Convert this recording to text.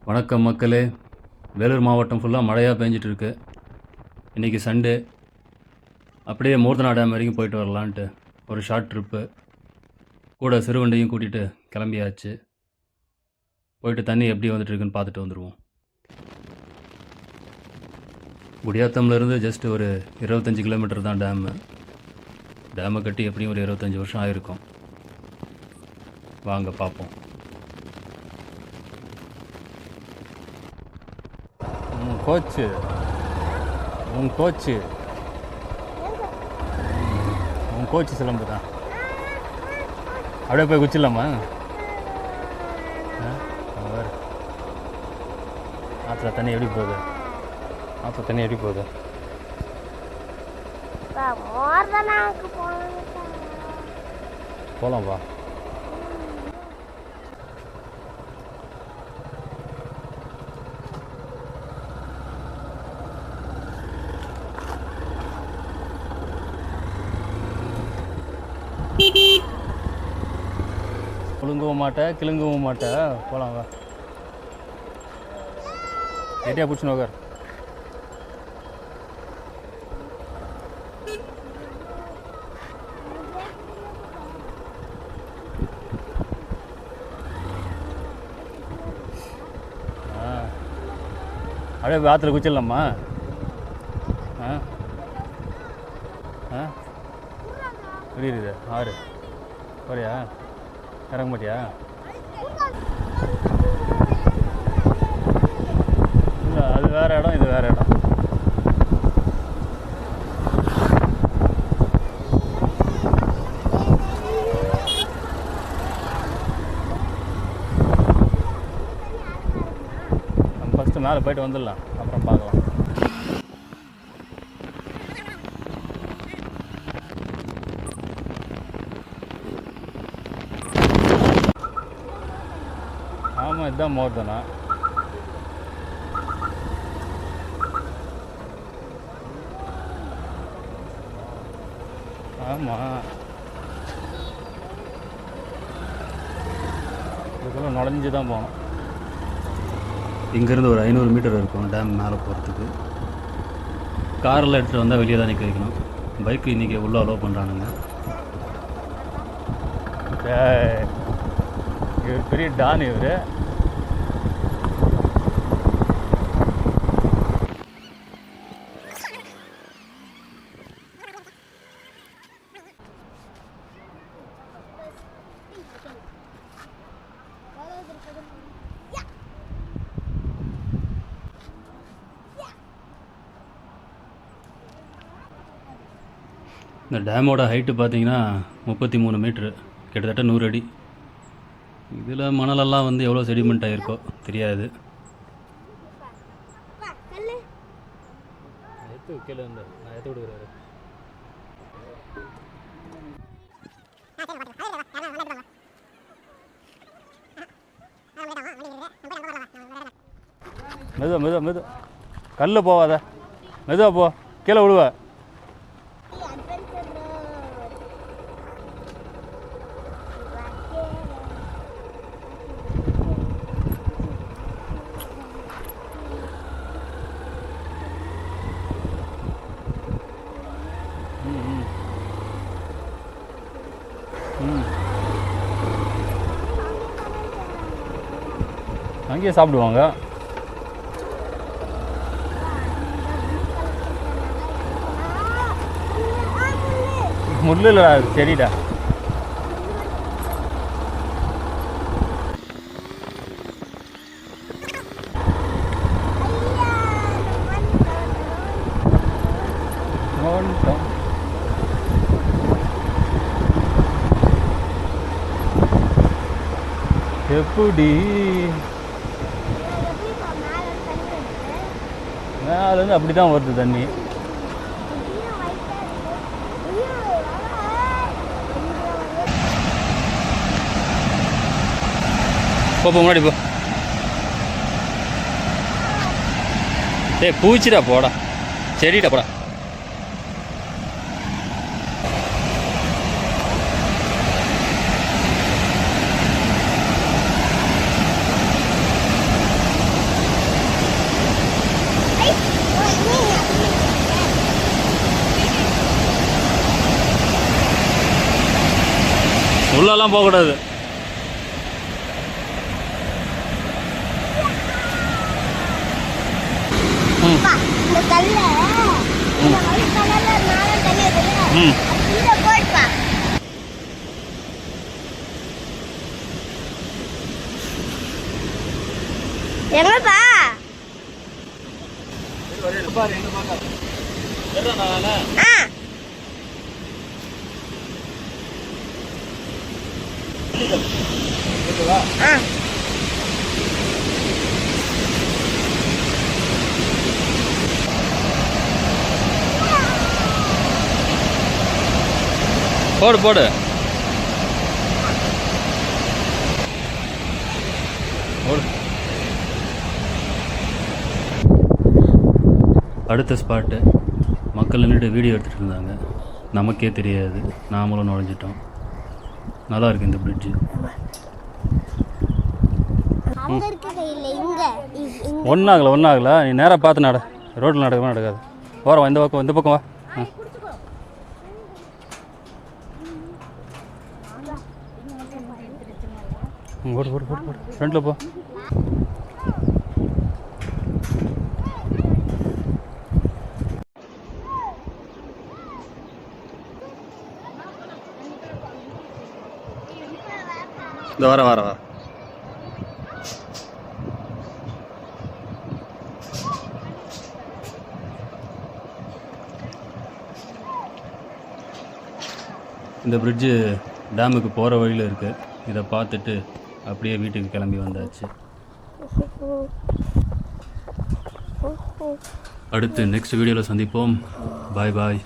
வணக்கம் மக்களே. வேலூர் மாவட்டம் ஃபுல்லாக மழையாக பெஞ்சிட்டு இருக்கு. இன்றைக்கி சண்டே, அப்படியே மூர்த்தனா டேம் வரைக்கும் போயிட்டு வரலான்ட்டு ஒரு ஷார்ட் ட்ரிப்பு. கூட சிறுவண்டையும் கூட்டிகிட்டு கிளம்பியாச்சு. போயிட்டு தண்ணி எப்படி வந்துட்டுருக்குன்னு பார்த்துட்டு வந்துடுவோம். குடியாத்தம்லேருந்து ஜஸ்ட் ஒரு 25 கிலோமீட்டர் தான் டேமு. டேமை கட்டி எப்படியும் ஒரு 25 வருஷம் ஆயிருக்கும். வாங்க பார்ப்போம். உன் கோச்சு சிலம்பு தான். அப்படியே போய் குச்சிடலாமா? ஆற்றுல தண்ணி எப்படி போகுது? போகலாம்ப்பா. கிளுங்கவும் மாட்டேன். போகலாம் வா. ரெடியாக பிடிச்சி நோக்கர். அப்படியே ஆற்றுல குச்சிடலாமா? எப்படி இருக்குது ஆறு? போறியா? இறங்க மாட்டியா? இல்லை, அது வேறு இடம், இது வேறு இடம். நம்ம ஃபஸ்ட்டு மேலே போய்ட்டு வந்துடலாம், அப்புறம் பார்க்கலாம். ஆமாம், இதுதான் மூர்த்தனா. ஆமாம், இதுக்குள்ள நுழைஞ்சு தான் போகணும். இங்கேருந்து ஒரு 500 மீட்டர் இருக்கும் டேம் மேலே போகிறதுக்கு. காரில் எடுத்துகிட்டு வந்தால் வெளியே தான் நிற்க வைக்கணும். பைக்கு இன்றைக்கி உள்ளே அலோவ் பண்ணுறானுங்க. இவர் பெரிய டான் இவர். இந்த டேமோட ஹைட்டு பார்த்தீங்கன்னா 33 மீட்ரு, கிட்டத்தட்ட 100 அடி. இதில் மணலெல்லாம் வந்து எவ்வளோ செடிமெண்ட் ஆகிருக்கோ தெரியாது. மெதுவா கல்ல போவாத, மெதுவா போ, கீழே விழுவ. அங்கேயே சாப்பிடுவாங்க. முள்ளில் செடிடா. எப்படி மேலேருந்து அப்படி தான் வருது தண்ணி. போ முன்னாடி போ. பூச்சிடா போடா, செடிடா போடா. உள்ளெல்லாம் போகக்கூடாது. இந்த கல்ல இந்த ஒயிட் கலர்ல நாளா தண்ணி இருக்குல்ல இத போடுப்பா. எங்கப்பா பாரு எங்க பாக்க சரிடா நானே ஓகேவா போடு போடு. அடுத்த ஸ்பாட்டு மக்கள் நின்றுட்டு வீடியோ எடுத்துகிட்டு இருந்தாங்க. நமக்கே தெரியாது, நாமளும் நுழைஞ்சிட்டோம். நல்லா இருக்கு இந்த பிரிட்ஜு. ஒன்றாகல நீ நேராக பார்த்து நட. ரோட்டில் நடக்கவே நடக்காது. போகிறோம் இந்த பக்கம் வா. ஓடு ஃப்ரெண்டில் போ. இந்த வர இந்த பிரிட்ஜு டேமுக்கு போகிற வழியில் இருக்குது. இதை பார்த்துட்டு அப்படியே வீட்டுக்கு கிளம்பி வந்தாச்சு. அடுத்து நெக்ஸ்ட் வீடியோவில் சந்திப்போம். பாய்.